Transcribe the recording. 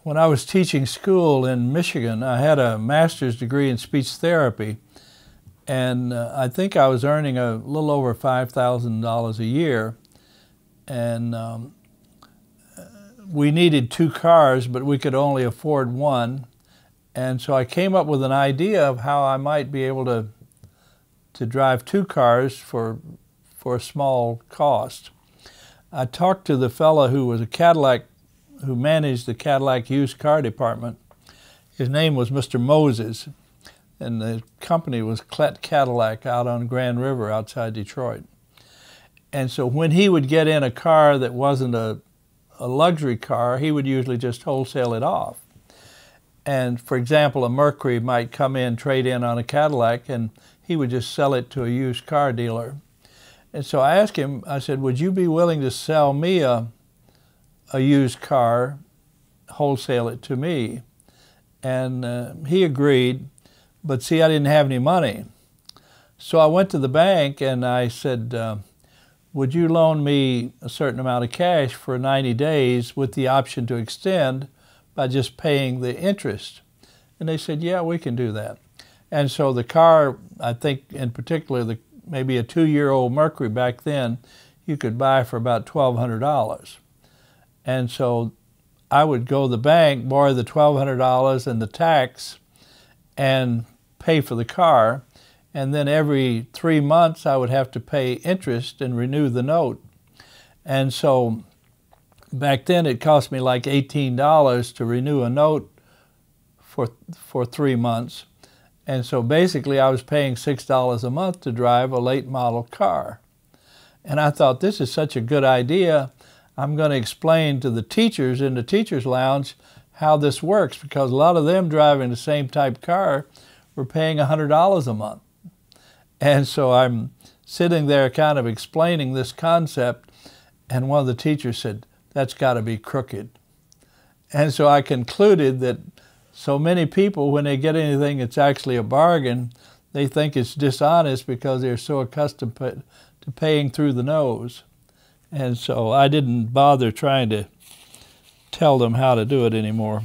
When I was teaching school in Michigan, I had a master's degree in speech therapy, and I think I was earning a little over $5,000 a year, and we needed 2 cars, but we could only afford 1, and so I came up with an idea of how I might be able to drive 2 cars for a small cost. I talked to the fellow who was who managed the Cadillac used car department. His name was Mr. Moses, and the company was Klett Cadillac out on Grand River outside Detroit. And so when he would get in a car that wasn't a luxury car, he would usually just wholesale it off. And for example, a Mercury might come in, trade in on a Cadillac, and he would just sell it to a used car dealer. And so I asked him, I said, would you be willing to sell me a used car, wholesale it to me? And he agreed, but see, I didn't have any money. So I went to the bank and I said, would you loan me a certain amount of cash for 90 days with the option to extend by just paying the interest? And they said, yeah, we can do that. And so the car, I think in particular, maybe a 2-year-old Mercury back then, you could buy for about $1,200. And so I would go to the bank, borrow the $1,200 and the tax, and pay for the car. And then every 3 months, I would have to pay interest and renew the note. And so back then, it cost me like $18 to renew a note for 3 months. And so basically, I was paying $6 a month to drive a late model car. And I thought, this is such a good idea. I'm going to explain to the teachers in the teacher's lounge how this works, because a lot of them driving the same type car were paying $100 a month. And so I'm sitting there kind of explaining this concept, and one of the teachers said, that's got to be crooked. And so I concluded that so many people, when they get anything that's actually a bargain, they think it's dishonest because they're so accustomed to paying through the nose. And so I didn't bother trying to tell them how to do it anymore.